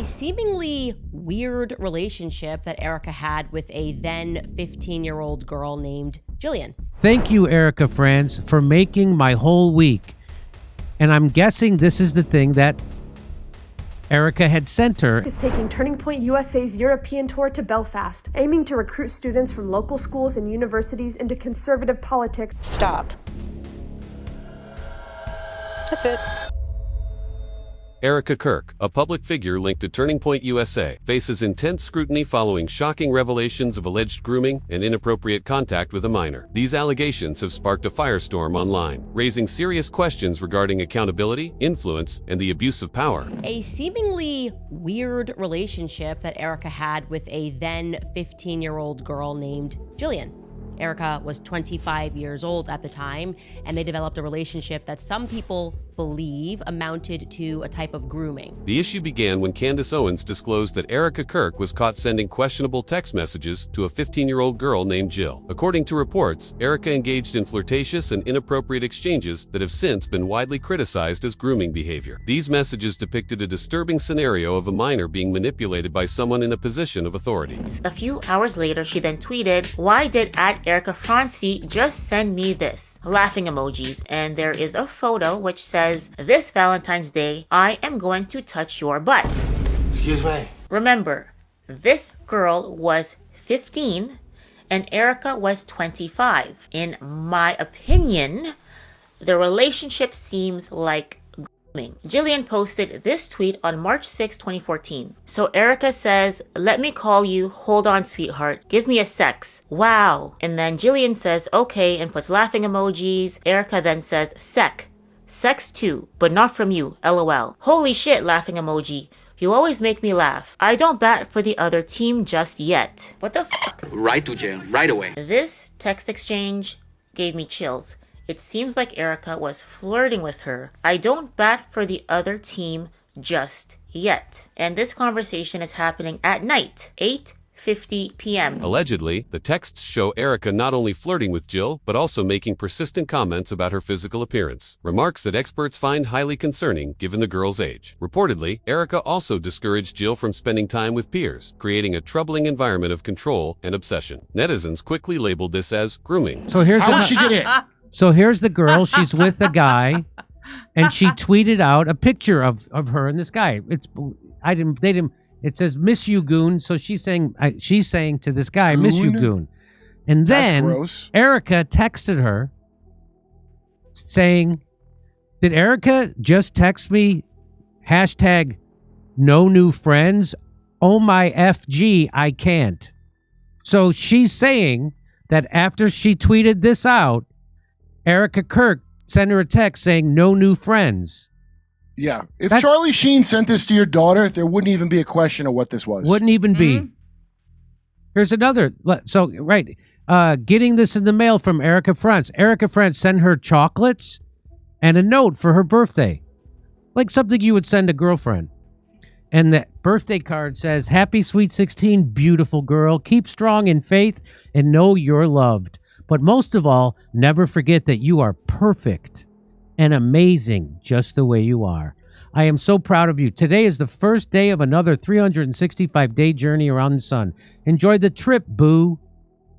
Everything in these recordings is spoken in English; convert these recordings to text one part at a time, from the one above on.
seemingly weird relationship that Erika had with a then 15-year-old girl named Jillian. Thank you, Erika Franz, for making my whole week. And I'm guessing this is the thing that Erika had sent her. Is taking Turning Point USA's European tour to Belfast, aiming to recruit students from local schools and universities into conservative politics. Stop. That's it. Erika Kirk, a public figure linked to Turning Point USA, faces intense scrutiny following shocking revelations of alleged grooming and inappropriate contact with a minor. These allegations have sparked a firestorm online, raising serious questions regarding accountability, influence, and the abuse of power. A seemingly weird relationship that Erika had with a then 15-year-old girl named Jillian. Erika was 25 years old at the time, and they developed a relationship that some people believe amounted to a type of grooming. The issue began when Candace Owens disclosed that Erika Kirk was caught sending questionable text messages to a 15-year-old girl named Jill. According to reports, Erika engaged in flirtatious and inappropriate exchanges that have since been widely criticized as grooming behavior. These messages depicted a disturbing scenario of a minor being manipulated by someone in a position of authority. A few hours later, she then tweeted, "Why did @Erika Franzfi just send me this?" Laughing emojis, and there is a photo which says, "This Valentine's Day, I am going to touch your butt." Excuse me. Remember, this girl was 15 and Erika was 25. In my opinion, the relationship seems like grooming. Jillian posted this tweet on March 6, 2014. So Erika says, "Let me call you. Hold on, sweetheart. Give me a sex." Wow. And then Jillian says, "Okay," and puts laughing emojis. Erika then says, Sex too, but not from you, LOL. Holy shit, laughing emoji. You always make me laugh. I don't bat for the other team just yet. What the fuck? Right to jail, right away. This text exchange gave me chills. It seems like Erika was flirting with her. I don't bat for the other team just yet. And this conversation is happening at night, 8:50 p.m. Allegedly, the texts show Erika not only flirting with Jill, but also making persistent comments about her physical appearance, remarks that experts find highly concerning given the girl's age. Reportedly, Erika also discouraged Jill from spending time with peers, creating a troubling environment of control and obsession. Netizens quickly labeled this as grooming. So here's How did she get in? So here's the girl. She's with a guy, and she tweeted out a picture of her and this guy. It says "Miss you, goon." So she's saying to this guy, Goon? "Miss you, goon." And then Erika texted her saying, "Did Erika just text me hashtag no new friends? Oh my FG, I can't." So she's saying that after she tweeted this out, Erika Kirk sent her a text saying no new friends. Yeah. If Charlie Sheen sent this to your daughter, there wouldn't even be a question of what this was. Wouldn't even be. Here's another. So, right. Getting this in the mail from Erika Franz. Erika Franz sent her chocolates and a note for her birthday. Like something you would send a girlfriend. And the birthday card says, "Happy Sweet 16, beautiful girl. Keep strong in faith and know you're loved. But most of all, never forget that you are perfect and amazing just the way you are. I am so proud of you. Today is the first day of another 365-day journey around the sun. Enjoy the trip, boo.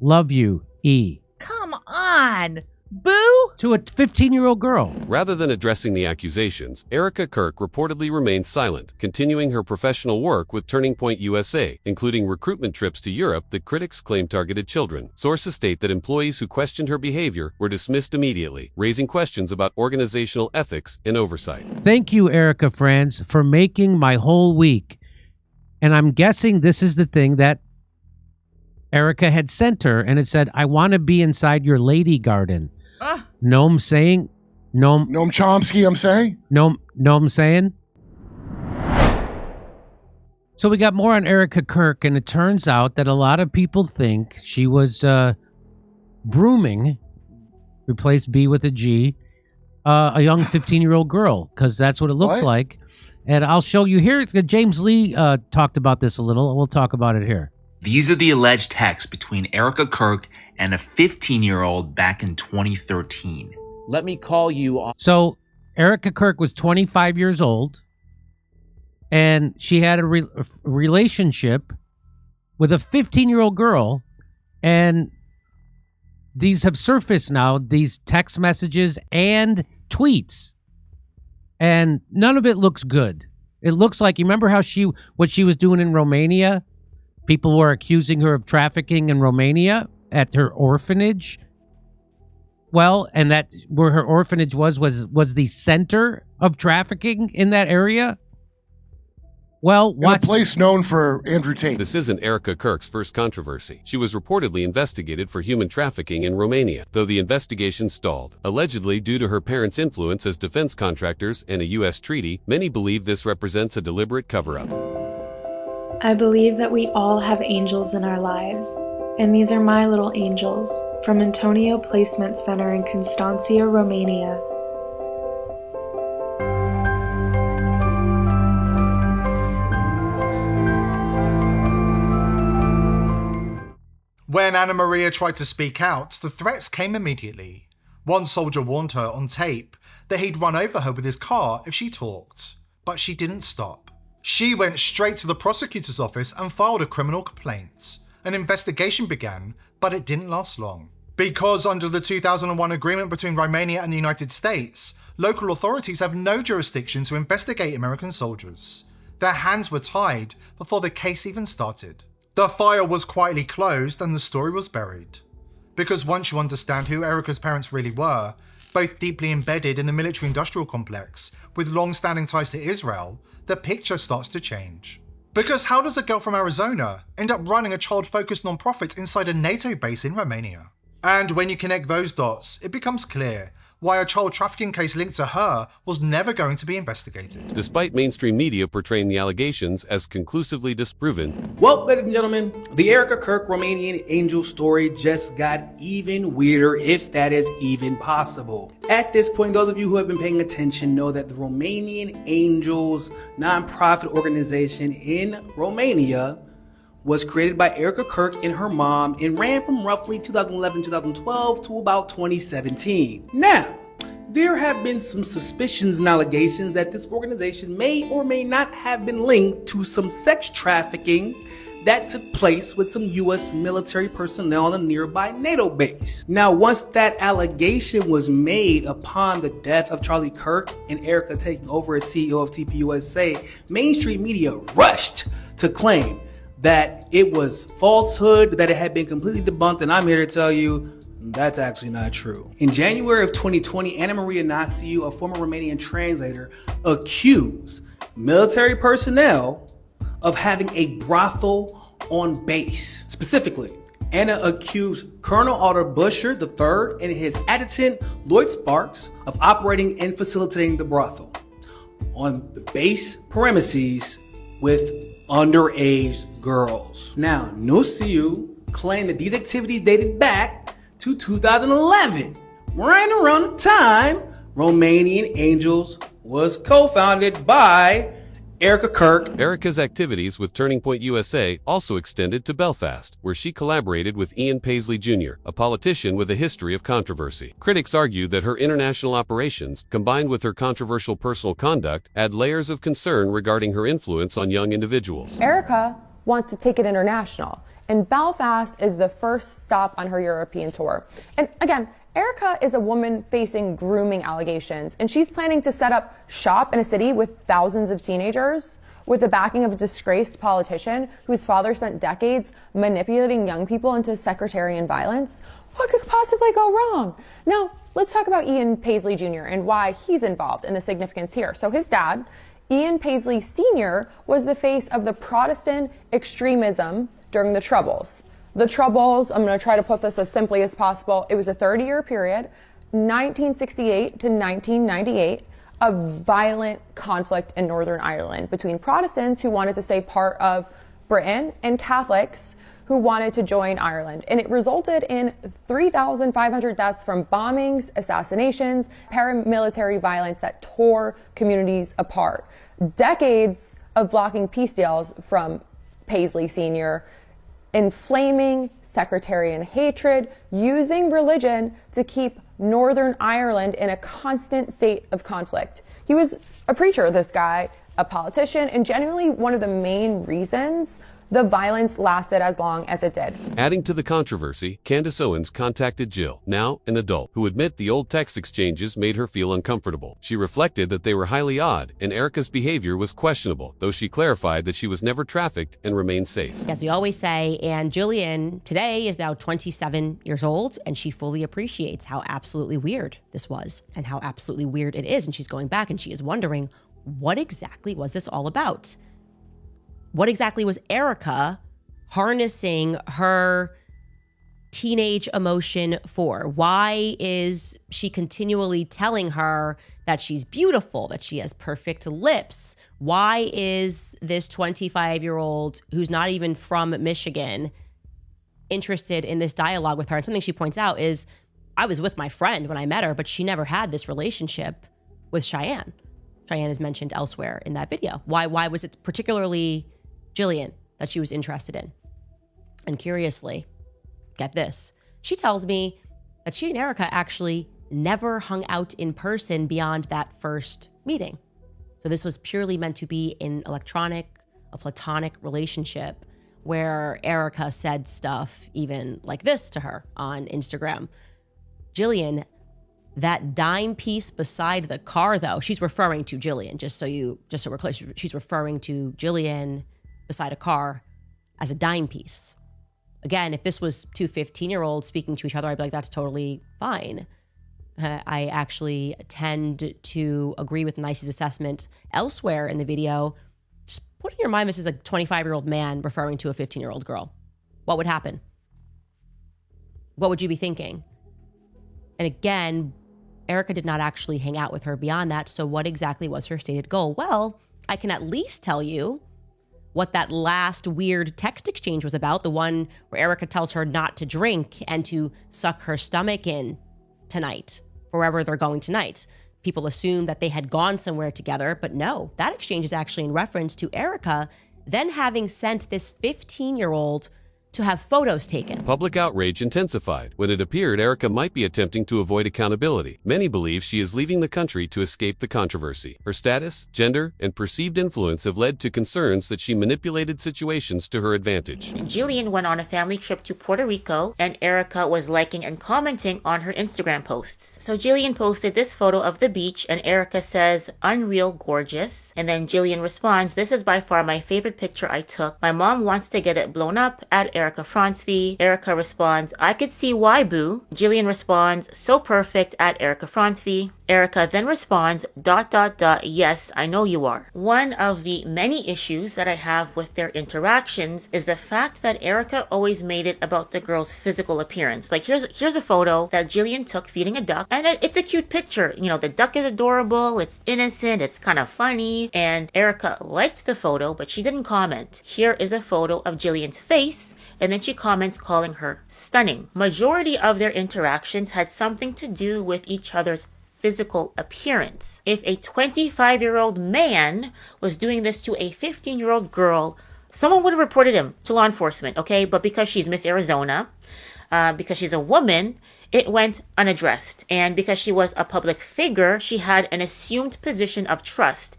Love you, E." Come on. Boo? To a 15-year-old girl. Rather than addressing the accusations, Erika Kirk reportedly remained silent, continuing her professional work with Turning Point USA, including recruitment trips to Europe that critics claim targeted children. Sources state that employees who questioned her behavior were dismissed immediately, raising questions about organizational ethics and oversight. Thank you, Erika Franz, for making my whole week. And I'm guessing this is the thing that Erika had sent her, and it said, "I want to be inside your lady garden." Know I'm saying? Noam Chomsky, I'm saying? Know I'm saying? So we got more on Erika Kirk, and it turns out that a lot of people think she was grooming, replace B with a G, a young 15-year-old girl, because that's what it looks like. And I'll show you here. James Lee talked about this a little. We'll talk about it here. These are the alleged texts between Erika Kirk and a 15-year-old back in 2013. Let me call you on. So Erika Kirk was 25 years old, and she had a relationship with a 15-year-old girl, and these have surfaced now, these text messages and tweets, and none of it looks good. It looks like, you remember how what she was doing in Romania? People were accusing her of trafficking in Romania at her orphanage. Well, and that where her orphanage was the center of trafficking in that area. Well, watch. A place known for Andrew Tate. This isn't Erika Kirk's first controversy. She was reportedly investigated for human trafficking in Romania, though the investigation stalled. Allegedly due to her parents' influence as defense contractors and a U.S. treaty, many believe this represents a deliberate cover-up. I believe that we all have angels in our lives, and these are my little angels from Antonio Placement Center in Constanța, Romania. When Anna Maria tried to speak out, the threats came immediately. One soldier warned her on tape that he'd run over her with his car if she talked, but she didn't stop. She went straight to the prosecutor's office and filed a criminal complaint. An investigation began, but it didn't last long. Because under the 2001 agreement between Romania and the United States, local authorities have no jurisdiction to investigate American soldiers. Their hands were tied before the case even started. The file was quietly closed and the story was buried. Because once you understand who Erika's parents really were, both deeply embedded in the military-industrial complex with long-standing ties to Israel, the picture starts to change. Because how does a girl from Arizona end up running a child-focused non-profit inside a NATO base in Romania? And when you connect those dots, it becomes clear why a child trafficking case linked to her was never going to be investigated. Despite mainstream media portraying the allegations as conclusively disproven. Well, ladies and gentlemen, the Erika Kirk Romanian angel story just got even weirder, if that is even possible. At this point, those of you who have been paying attention know that the Romanian Angels nonprofit organization in Romania was created by Erika Kirk and her mom and ran from roughly 2011-2012 to about 2017. Now, there have been some suspicions and allegations that this organization may or may not have been linked to some sex trafficking that took place with some U.S. military personnel on a nearby NATO base. Now, once that allegation was made upon the death of Charlie Kirk and Erika taking over as CEO of TPUSA, mainstream media rushed to claim that it was falsehood, that it had been completely debunked, and I'm here to tell you that's actually not true. In January of 2020, Anna Maria Nasiu, a former Romanian translator, accused military personnel of having a brothel on base. Specifically, Anna accused Colonel Alder Busher III and his adjutant Lloyd Sparks of operating and facilitating the brothel on the base premises with underage girls. Now, Nasiu claimed that these activities dated back to 2011, right around the time Romanian Angels was co-founded by Erika Kirk. Erika's activities with Turning Point USA also extended to Belfast, where she collaborated with Ian Paisley Jr., a politician with a history of controversy. Critics argue that her international operations, combined with her controversial personal conduct, add layers of concern regarding her influence on young individuals. Erika wants to take it international, and Belfast is the first stop on her European tour. And again, Erika is a woman facing grooming allegations, and she's planning to set up shop in a city with thousands of teenagers with the backing of a disgraced politician whose father spent decades manipulating young people into sectarian violence. What could possibly go wrong? Now, let's talk about Ian Paisley Jr. and why he's involved and the significance here. So his dad, Ian Paisley Sr., was the face of the Protestant extremism during the Troubles. The Troubles, I'm going to try to put this as simply as possible. It was a 30-year period, 1968 to 1998, of violent conflict in Northern Ireland between Protestants who wanted to stay part of Britain and Catholics who wanted to join Ireland. And it resulted in 3,500 deaths from bombings, assassinations, paramilitary violence that tore communities apart. Decades of blocking peace deals from Paisley Sr., inflaming sectarian hatred, using religion to keep Northern Ireland in a constant state of conflict. He was a preacher, this guy, a politician, and genuinely one of the main reasons the violence lasted as long as it did. Adding to the controversy, Candace Owens contacted Jill, now an adult, who admit the old text exchanges made her feel uncomfortable. She reflected that they were highly odd, and Erika's behavior was questionable, though she clarified that she was never trafficked and remained safe. As we always say, and Jillian today is now 27 years old, and she fully appreciates how absolutely weird this was and how absolutely weird it is. And she's going back and she is wondering, what exactly was this all about? What exactly was Erika harnessing her teenage emotion for? Why is she continually telling her that she's beautiful, that she has perfect lips? Why is this 25-year-old who's not even from Michigan interested in this dialogue with her? And something she points out is, I was with my friend when I met her, but she never had this relationship with Cheyenne. Cheyenne is mentioned elsewhere in that video. Why was it particularly Jillian that she was interested in? And curiously, get this, she tells me that she and Erika actually never hung out in person beyond that first meeting. So this was purely meant to be a platonic relationship where Erika said stuff even like this to her on Instagram. Jillian, that dime piece beside the car, though, she's referring to Jillian, just so we're clear, she's referring to Jillian beside a car as a dime piece. Again, if this was two 15-year-olds speaking to each other, I'd be like, that's totally fine. I actually tend to agree with Nicey's assessment elsewhere in the video. Just put in your mind, this is a 25-year-old man referring to a 15-year-old girl. What would happen? What would you be thinking? And again, Erika did not actually hang out with her beyond that. So what exactly was her stated goal? Well, I can at least tell you what that last weird text exchange was about, the one where Erika tells her not to drink and to suck her stomach in tonight, wherever they're going tonight. People assume that they had gone somewhere together, but no, that exchange is actually in reference to Erika then having sent this 15-year-old to have photos taken. Public outrage intensified when it appeared Erika might be attempting to avoid accountability. Many believe she is leaving the country to escape the controversy. Her status, gender, and perceived influence have led to concerns that she manipulated situations to her advantage. Jillian went on a family trip to Puerto Rico, and Erika was liking and commenting on her Instagram posts. So Jillian posted this photo of the beach, and Erika says, "Unreal gorgeous." And then Jillian responds, "This is by far my favorite picture I took. My mom wants to get it blown up at Erika Francevy." Erika responds, "I could see why, boo." Jillian responds, "So perfect at Erika Francevy." Erika then responds, ... yes, I know you are. One of the many issues that I have with their interactions is the fact that Erika always made it about the girl's physical appearance. Like here's a photo that Jillian took feeding a duck, and it's a cute picture. You know, the duck is adorable, it's innocent, it's kind of funny, and Erika liked the photo, but she didn't comment. Here is a photo of Jillian's face, and then she comments calling her stunning. Majority of their interactions had something to do with each other's physical appearance. If a 25-year-old man was doing this to a 15-year-old girl, someone would have reported him to law enforcement, okay? But because she's Miss Arizona, because she's a woman, it went unaddressed. And because she was a public figure, she had an assumed position of trust.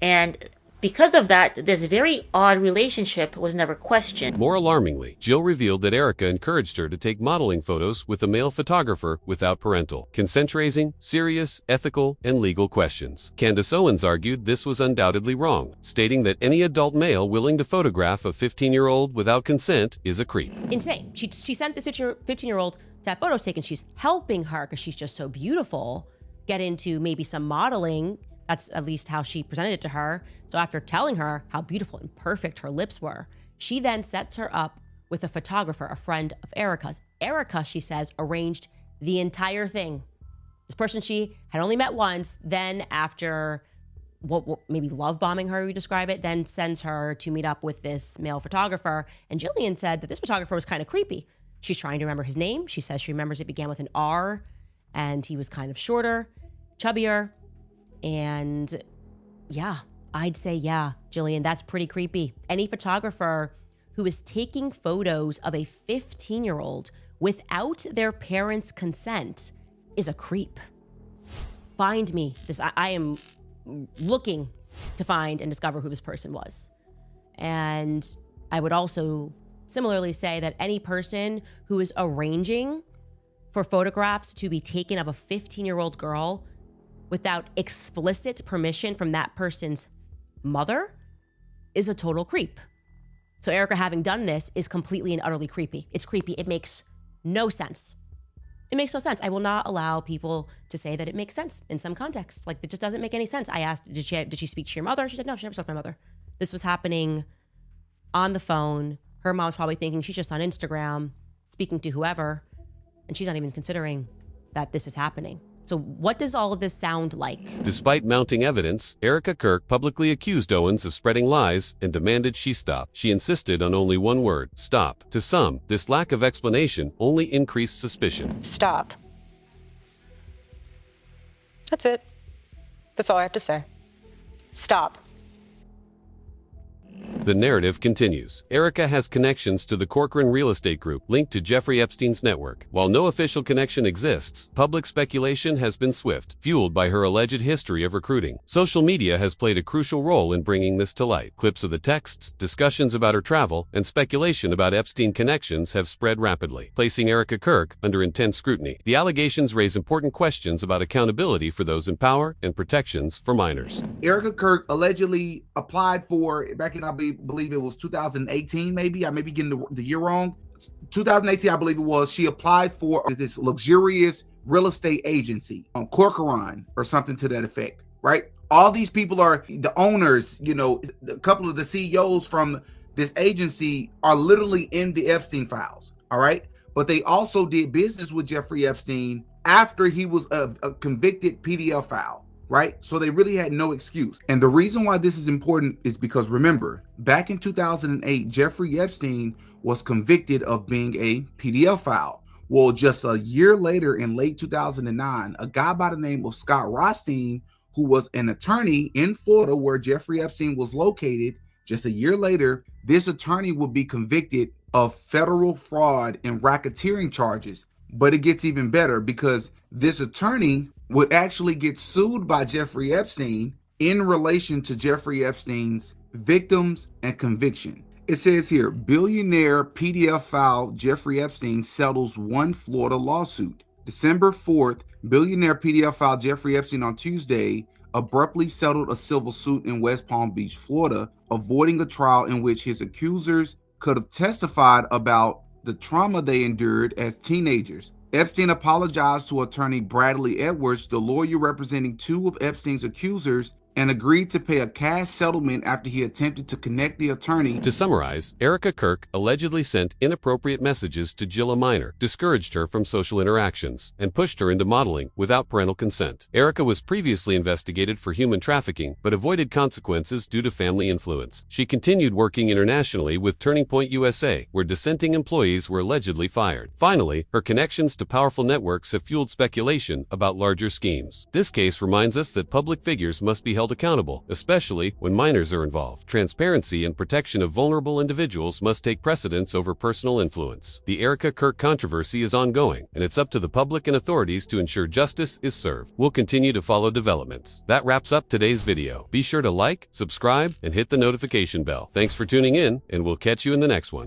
And because of that, this very odd relationship was never questioned. More alarmingly, Jill revealed that Erika encouraged her to take modeling photos with a male photographer without parental consent, raising serious, ethical, and legal questions. Candace Owens argued this was undoubtedly wrong, stating that any adult male willing to photograph a 15-year-old without consent is a creep. Insane. She sent this 15-year-old to have photos taken. She's helping her because she's just so beautiful get into maybe some modeling. That's at least how she presented it to her. So after telling her how beautiful and perfect her lips were, she then sets her up with a photographer, a friend of Erika's. Erika, she says, arranged the entire thing. This person she had only met once, then after what maybe love bombing her, we describe it, then sends her to meet up with this male photographer. And Jillian said that this photographer was kind of creepy. She's trying to remember his name. She says she remembers it began with an R, and he was kind of shorter, chubbier. And yeah, I'd say, yeah, Jillian, that's pretty creepy. Any photographer who is taking photos of a 15-year-old without their parents' consent is a creep. Find me this. I am looking to find and discover who this person was. And I would also similarly say that any person who is arranging for photographs to be taken of a 15-year-old girl without explicit permission from that person's mother is a total creep. So Erika having done this is completely and utterly creepy. It's creepy. It makes no sense. It makes no sense. I will not allow people to say that it makes sense in some context. Like, it just doesn't make any sense. I asked, did she speak to your mother? She said, no, she never spoke to my mother. This was happening on the phone. Her mom's probably thinking she's just on Instagram speaking to whoever, and she's not even considering that this is happening. So what does all of this sound like? Despite mounting evidence, Erika Kirk publicly accused Owens of spreading lies and demanded she stop. She insisted on only one word: stop. To some, this lack of explanation only increased suspicion. Stop. That's it. That's all I have to say. Stop. The narrative continues. Erika has connections to the Corcoran Real Estate Group linked to Jeffrey Epstein's network. While no official connection exists, public speculation has been swift, fueled by her alleged history of recruiting. Social media has played a crucial role in bringing this to light. Clips of the texts, discussions about her travel, and speculation about Epstein connections have spread rapidly, placing Erika Kirk under intense scrutiny. The allegations raise important questions about accountability for those in power and protections for minors. Erika Kirk allegedly applied for, back in I believe it was 2018, maybe. I may be getting the year wrong. 2018, I believe it was. She applied for this luxurious real estate agency on Corcoran or something to that effect, right? All these people are the owners, you know, a couple of the CEOs from this agency are literally in the Epstein files, all right? But they also did business with Jeffrey Epstein after he was a convicted pedophile. Right? So they really had no excuse. And the reason why this is important is because, remember, back in 2008, Jeffrey Epstein was convicted of being a pedophile. Well, just a year later, in late 2009, a guy by the name of Scott Rothstein, who was an attorney in Florida where Jeffrey Epstein was located, just a year later, this attorney would be convicted of federal fraud and racketeering charges. But it gets even better because this attorney would actually get sued by Jeffrey Epstein in relation to Jeffrey Epstein's victims and conviction. It says here, billionaire pedophile Jeffrey Epstein settles one Florida lawsuit. December 4th, billionaire pedophile Jeffrey Epstein on Tuesday abruptly settled a civil suit in West Palm Beach, Florida, avoiding a trial in which his accusers could have testified about the trauma they endured as teenagers. Epstein apologized to attorney Bradley Edwards, the lawyer representing two of Epstein's accusers, and agreed to pay a cash settlement after he attempted to connect the attorney. To summarize, Erika Kirk allegedly sent inappropriate messages to Jill, a minor, discouraged her from social interactions, and pushed her into modeling without parental consent. Erika was previously investigated for human trafficking, but avoided consequences due to family influence. She continued working internationally with Turning Point USA, where dissenting employees were allegedly fired. Finally, her connections to powerful networks have fueled speculation about larger schemes. This case reminds us that public figures must be held accountable, especially when minors are involved. Transparency and protection of vulnerable individuals must take precedence over personal influence. The Erika Kirk controversy is ongoing, and it's up to the public and authorities to ensure justice is served. We'll continue to follow developments. That wraps up today's video. Be sure to like, subscribe, and hit the notification bell. Thanks for tuning in, and we'll catch you in the next one.